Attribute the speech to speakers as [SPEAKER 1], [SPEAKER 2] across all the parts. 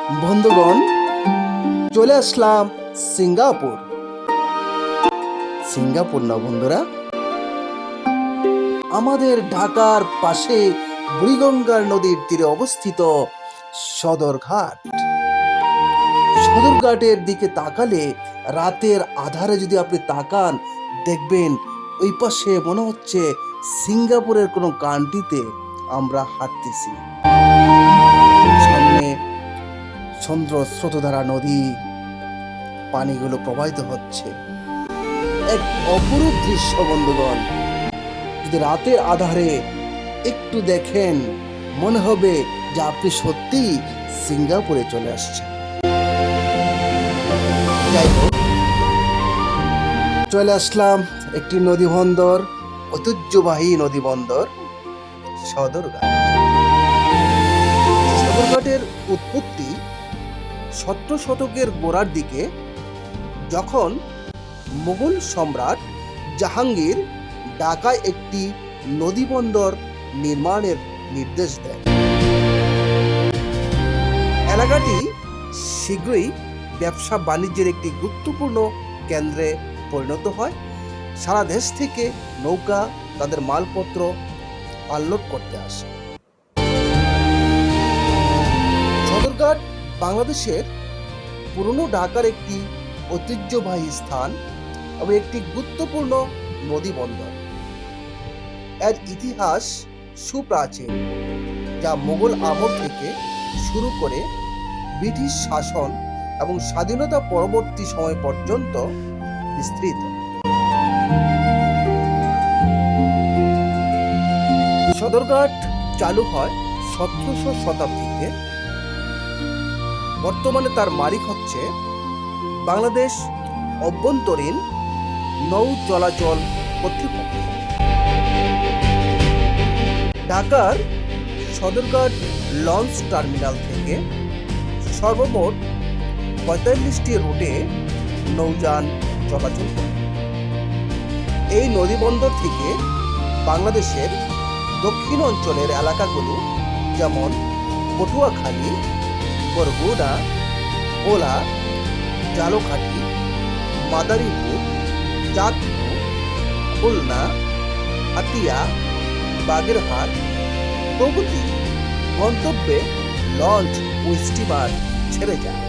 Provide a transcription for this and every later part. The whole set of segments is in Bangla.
[SPEAKER 1] বন্ধুগণ, চলে আসলাম সিঙ্গাপুর। সিঙ্গাপুর না বন্ধুরা, আমাদের ঢাকার পাশে বুড়িগঙ্গার নদীর তীরে অবস্থিত সদরঘাট। সদরঘাটের দিকে তাকালে, রাতের আধারে যদি আপনি তাকান, দেখবেন ওই পাশে মনে হচ্ছে সিঙ্গাপুরের কোনো কান্ট্রিতে আমরা হাঁটতেছি। সামনে সুন্দর স্রোতধারা নদী, পানিগুলো প্রবাহিত হচ্ছে। এক অপরূপ দৃশ্য বন্ধুগণ। যদি রাতের আধারে একটু দেখেন, মনে হবে যে আপনি সত্যি সিঙ্গাপুরে চলে আসছেন। যাই হোক, চলে আসলাম একটি নদী বন্দর, ঐতিহ্যবাহী নদী বন্দর সদরঘাট। সদরঘাটের উৎপত্তি 17 শতকের গোড়ার দিকে, যখন মুঘল সম্রাট জাহাঙ্গীর ঢাকায় একটি নদী বন্দর নির্মাণের নির্দেশ দেন। এলাকাটি শীঘ্রই ব্যবসা বাণিজ্যের একটি গুরুত্বপূর্ণ কেন্দ্রে পরিণত হয়। সারা দেশ থেকে নৌকা তাদের মালপত্র আনলোড করতে আসে। সদরঘাট বাংলাদেশের পুরনো ঢাকার একটি ঐতিহ্যবাহী স্থান এবং একটি গুরুত্বপূর্ণ নদী বন্দর। এর ইতিহাস সুপ্রাচীন, যা মোগল আমল থেকে শুরু করে ব্রিটিশ শাসন এবং স্বাধীনতা পরবর্তী সময় পর্যন্ত বিস্তৃত। সদরঘাট চালু হয় 1700 শতাব্দীতে। বর্তমানে তার মালিক হচ্ছে বাংলাদেশ অভ্যন্তরীণ নৌ চলাচল কর্তৃপক্ষ। ঢাকার সদরঘাট লঞ্চ টার্মিনাল থেকে সর্বমোট 45টি রুটে নৌযান চলাচল করে। এই নদীবন্দর থেকে বাংলাদেশের দক্ষিণ অঞ্চলের এলাকাগুলো যেমন পটুয়াখালী, বরগুনা, ভোলা, ঝালকাঠি, মাদারীপুর, চাঁদপুর, খুলনা, হাতিয়া, বাগেরহাট প্রভৃতি গন্তব্যে লঞ্চ ও স্টিমার ছেড়ে যায়।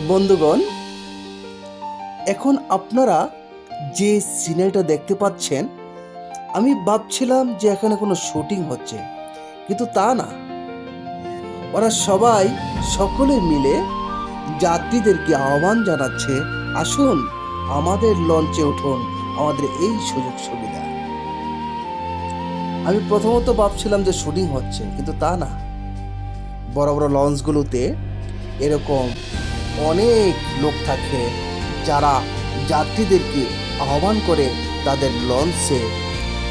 [SPEAKER 1] বন্ধুগণ, এখন আপনারা যে সিনারিটা দেখতে পাচ্ছেন, আমি ভাবছিলাম যে এখানে কোনো শুটিং হচ্ছে, কিন্তু তা না। ওরা সবাই সকলে মিলে যাত্রীদেরকে আহ্বান জানাচ্ছে, আসুন আমাদের লঞ্চে উঠুন, আমাদের এই সুযোগ সুবিধা। আমি প্রথমত ভাবছিলাম যে শুটিং হচ্ছে, কিন্তু তা না। বড় বড় লঞ্চগুলোতে এরকম অনেক লোক থাকে, যারা যাত্রীদেরকে আহ্বান করে তাদের লঞ্চে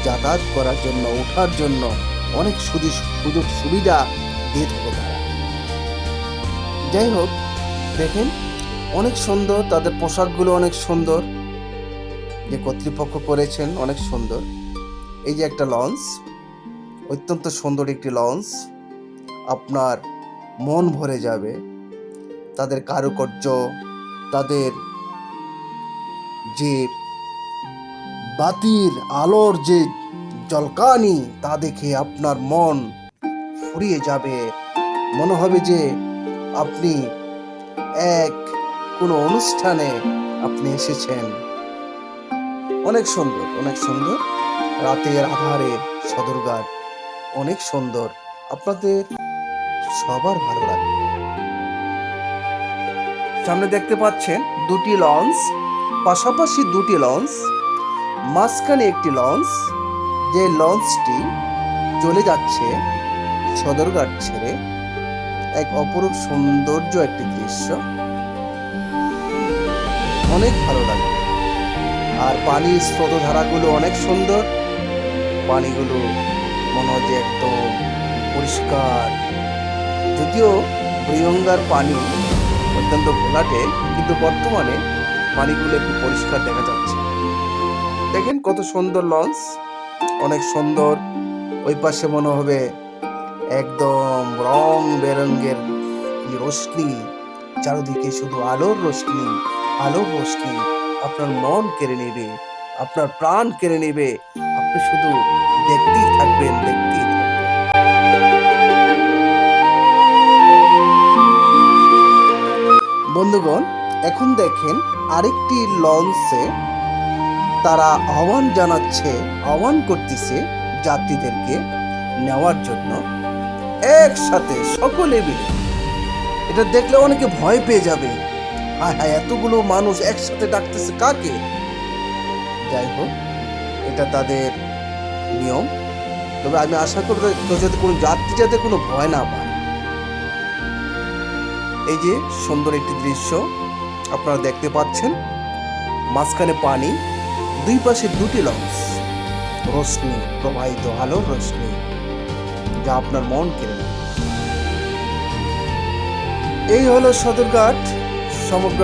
[SPEAKER 1] যাতায়াত করার জন্য, ওঠার জন্য অনেক সুযোগ সুবিধা দিয়ে থাকে তারা। যাই হোক, দেখেন অনেক সুন্দর, তাদের পোশাকগুলো অনেক সুন্দর, যে কর্তৃপক্ষ করেছেন অনেক সুন্দর। এই যে একটা লঞ্চ, অত্যন্ত সুন্দর একটি লঞ্চ, আপনার মন ভরে যাবে। তাদের কারুকার্য, তাদের যে বাতির আলোর যে ঝলকানি, তা দেখে আপনার মন ফুরিয়ে যাবে। মনে হবে যে আপনি কোনো অনুষ্ঠানে আপনি এসেছেন। অনেক সুন্দর, অনেক সুন্দর। রাতের আধারে সদরঘাট অনেক সুন্দর, আপনাদের সবার ভালো লাগবে। সামনে দেখতে পাচ্ছেন দুটি লঞ্চ, পাশাপাশি দুটি লঞ্চ, মাঝখানে একটি লঞ্চ, যে লঞ্চটি চলে যাচ্ছে সদরঘাট ছেড়ে। এক অপরূপ সৌন্দর্য একটি দৃশ্য, অনেক ভালো লাগে। আর পানির স্রোতধারাগুলো অনেক সুন্দর, পানিগুলো মনে হয় যে একদম পরিষ্কার। যদিও বুড়িগঙ্গার পানি অত্যন্ত ঘোলাটে, কিন্তু বর্তমানে পানিগুলো একটু পরিষ্কার দেখা যাচ্ছে। দেখেন কত সুন্দর লঞ্চ, অনেক সুন্দর। ওই পাশে মনে হবে একদম রং বেরঙের কি রোশনি, চারিদিকে শুধু আলোর রোশনি, আলোর রোশনি আপনার মন কেড়ে নেবে, আপনার প্রাণ কেড়ে নেবে। আপনি শুধু দেখতেই থাকবেন, দেখতেই থাকবেন। বন্ধুগণ, এখন দেখেন আরেকটি লঞ্চে তারা আহ্বান করতেছে যাত্রীদেরকে নেওয়ার জন্য একসাথে সকলে মিলে। এটা দেখলে অনেকে ভয় পেয়ে যাবে, হায় হায় এতগুলো মানুষ একসাথে ডাকতেছে কাকে? যাই হোক, এটা তাদের নিয়ম। তবে আমি আশা করব যাতে কোনো যাত্রী যাতে কোনো ভয় না পায়। এই যে সুন্দর একটি দৃশ্য আপনারা দেখতে পাচ্ছেন, মাঝখানে পানি, দুই পাশে দুটি লঞ্চ, রোশনি প্রবাহিত, আলোর রোশনি যা আপনার মন কেড়ে নেবে। এই হলো সদরঘাট সমগ্র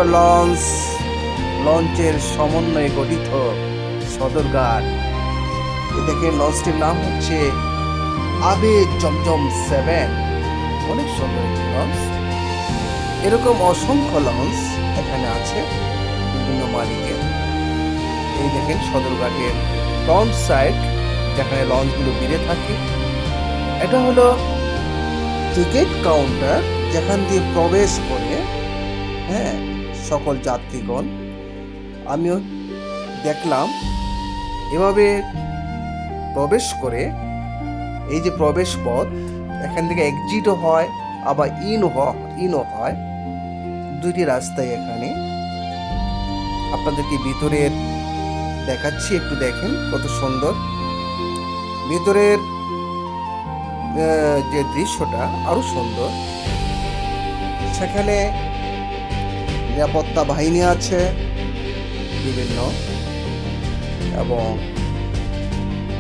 [SPEAKER 1] লঞ্চের সমন্বয়ে গঠিত সদরঘাট। দেখেন লঞ্চটির নাম হচ্ছে আবেগ জমজম 7। অনেক সুন্দর একটি লঞ্চ। এরকম অসংখ্য লঞ্চ এখানে আছে বিভিন্ন মালিকের। এই দেখেন সদরঘাটের ফ্রন্ট সাইড যেখানে লঞ্চগুলো ভিড়ে থাকে, এটা হলো টিকিট কাউন্টার যেখান দিয়ে প্রবেশ করে সকল যাত্রীগণ। আমিও দেখলাম এভাবে প্রবেশ করে, এই যে প্রবেশ পথ, এখান থেকে এক্সিটও হয় আবার ইনও হয়, দুইটি রাস্তায় এখানে। আপনাদেরকে ভিতরের দেখাচ্ছি, একটু দেখেন কত সুন্দর ভিতরের যে দৃশ্যটা আরো সুন্দর। সেখানে নিরাপত্তা বাহিনী আছে বিভিন্ন, এবং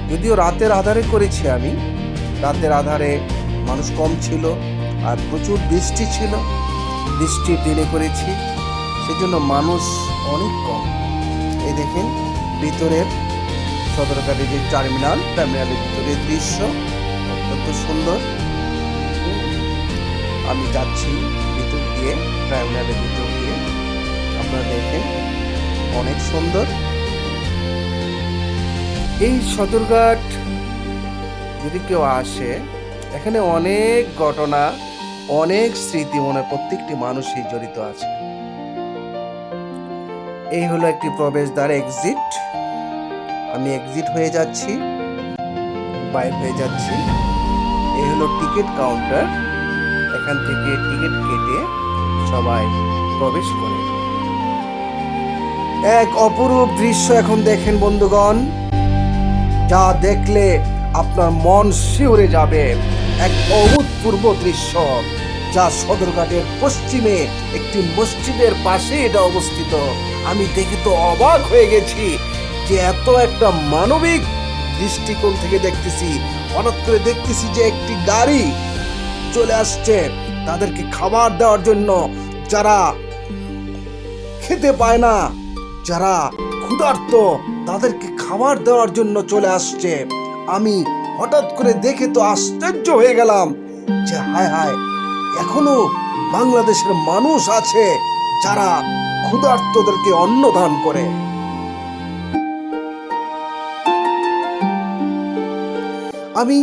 [SPEAKER 1] যদিও রাতের আধারে করেছি আমি, রাতের আধারে মানুষ কম ছিল আর প্রচুর বৃষ্টি ছিল, বৃষ্টির দিনে করেছি, সেজন্য মানুষ অনেক কম। এই দেখেন ভিতরের সদরঘাটের যে টার্মিনালের ভিতরের দৃশ্য অত্যন্ত সুন্দর। আমি যাচ্ছি ভিতর দিয়ে, টার্মিনালের ভিতর দিয়ে, আপনারা দেখেন অনেক সুন্দর। এই সদরঘাট যদি কেউ আসে, এখানে অনেক ঘটনা, অনেক স্মৃতি মনে প্রত্যেকটি মানুষই জড়িত আছে। এই হলো একটি প্রবেশদ্বার, এক্সিট। আমি এক্সিট হয়ে যাচ্ছি, বাইর হয়ে যাচ্ছি। এই হলো টিকিট কাউন্টার, এখান থেকে টিকিট কেটে সবাই প্রবেশ করে। এক অপরূপ দৃশ্য এখন দেখেন বন্ধুগণ, যা দেখলে আপনার মন শিউরে যাবে। এক অভূতপূর্ব দৃশ্য, যা সদরঘাটের পশ্চিমে একটি মসজিদের পাশে এটা অবস্থিত। আমি দেখে তো অবাক হয়ে গেছি যে এত একটা মানবিক দৃষ্টিকোণ থেকে দেখতেছি। হঠাৎ করে দেখতেছি যে একটি গাড়ি চলে আসছে তাদেরকে খাবার দেওয়ার জন্য, যারা খেতে পায় না, যারা ক্ষুধার্ত, তাদেরকে খাবার দেওয়ার জন্য চলে আসছে। আমি হঠাৎ করে দেখে তো আশ্চর্য হয়ে গেলাম যে হায় হায়, এখনো বাংলাদেশের মানুষ আছে যারা ক্ষুধার্তদেরকে অন্ন দান করে। আমি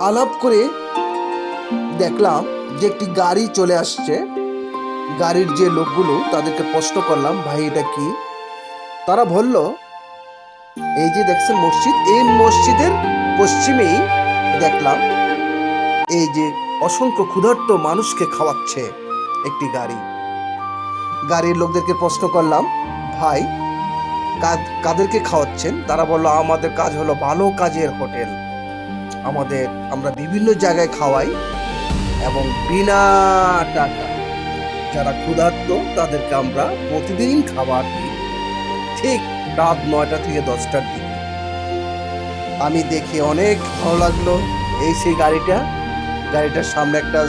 [SPEAKER 1] আলাপ করে দেখলাম যে একটি গাড়ি চলে আসছে। গাড়ির যে লোকগুলো, তাদেরকে প্রশ্ন করলাম, ভাই এটা কি? তারা বলল, এই যে দেখছেন মসজিদ, এই মসজিদের পশ্চিমেই দেখলাম এই যে অসংখ্য ক্ষুধার্ত মানুষকে খাওয়াচ্ছে একটি গাড়ি। গাড়ির লোকদেরকে প্রশ্ন করলাম, ভাই কাদেরকে খাওয়াচ্ছেন? তারা বলল, আমাদের কাজ হলো ভালো কাজের হোটেল, আমরা বিভিন্ন জায়গায় খাওয়াই এবং বিনা টাকা যারা ক্ষুধার্ত তাদেরকে আমরা প্রতিদিন খাবার দিই, ঠিক রাত 9টা থেকে 10টার দিকে। আমি দেখে অনেক ভালো লাগলো। এই সেই গাড়িটার সামনে একটা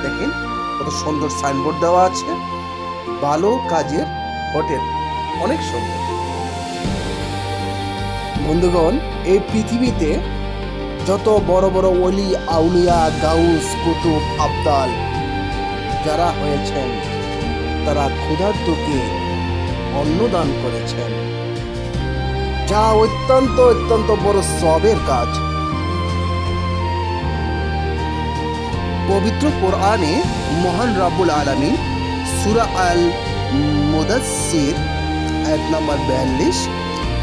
[SPEAKER 1] দেখেন কত সুন্দর সাইনবোর্ড দেওয়া আছে, ভালো কাজের হোটেল, অনেক সুন্দর। বন্ধুগণ, এই পৃথিবীতে যত বড় বড় ওলি আউলিয়া গাউস কুতুব আবদাল যারা হয়েছেন তারা ক্ষুধার্তকে অন্নদান করেছেন, যা অত্যন্ত অত্যন্ত বড় সবের কাজ। পবিত্র কোরআনে মহান রাব্বুল আলামিন সূরা আল মুদাসসির আয়াত নম্বর 42,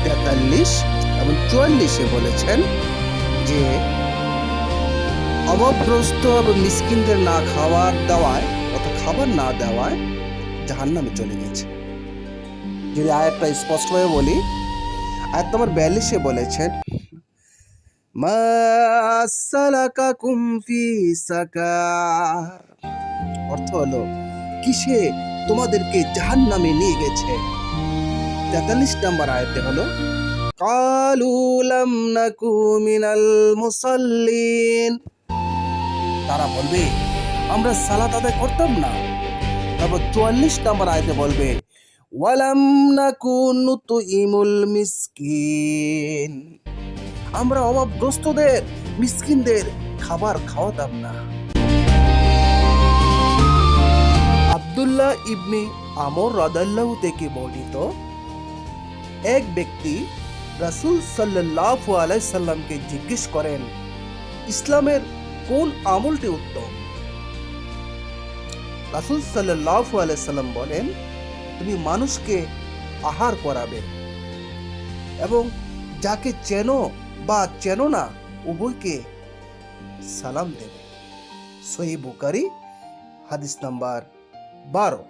[SPEAKER 1] 43 এবং 44-এ বলেছেন যে অভাবগ্রস্ত এবং মিসকিনদের না খাবার দেওয়ায় অর্থাৎ খাবার না দেওয়ায় জাহান্নামে চলে গেছে। যদি আয়াতটা স্পষ্টভাবে বলি, আয়াত নম্বর 42-এ বলেছেন মা সালাকাকুম ফি সাকার, অর্থ হলো কিসে তোমাদেরকে জাহান্নামে নিয়ে গেছে। 43 নম্বর আয়াতে হলো কালু লাম নাকু মিনাল মুসাল্লিন, তারা বলবে আমরা সালাত আদায় করতাম না। তারপর 44 নম্বর আয়াতে বলবে ওয়ালাম নাকু নুতইমুল মিসকিন, আমরা অভাবগ্রস্তদের মিসকিনদের খাবার খাওয়াতাম না। আব্দুল্লাহ ইবনে আমর রাদিয়াল্লাহু থেকে বর্ণিত, এক ব্যক্তি রাসূল সাল্লাল্লাহু আলাইহি সাল্লামকে জিজ্ঞেস করেন ইসলামের কোন আমলটি উত্তম। রাসূল সাল্লাল্লাহু আলাইহি সাল্লাম বলেন তুমি মানুষকে আহার করাবে এবং যাকে চেনো বা চেনো না উভয়কে সালাম দেবে। সহিহ বুখারী হাদিস নাম্বার 12।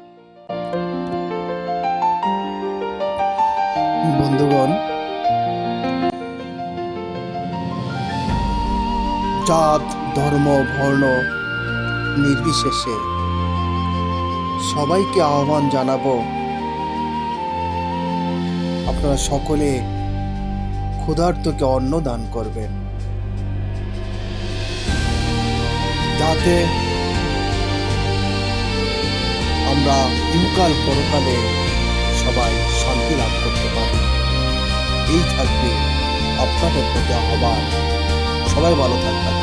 [SPEAKER 1] বন্ধুগণ, জাত ধর্ম বর্ণ নির্বিশেষে সবাইকে আহ্বান জানাবো আপনারা সকলে ক্ষুধার্তকে অন্ন দান করবেন, যাতে আমরা ইহকাল পরকালে সবাই শান্তি লাভ করতে পারি। এই থাকবে আপনাদের প্রতি আহ্বান। সবাই ভালো থাকবেন।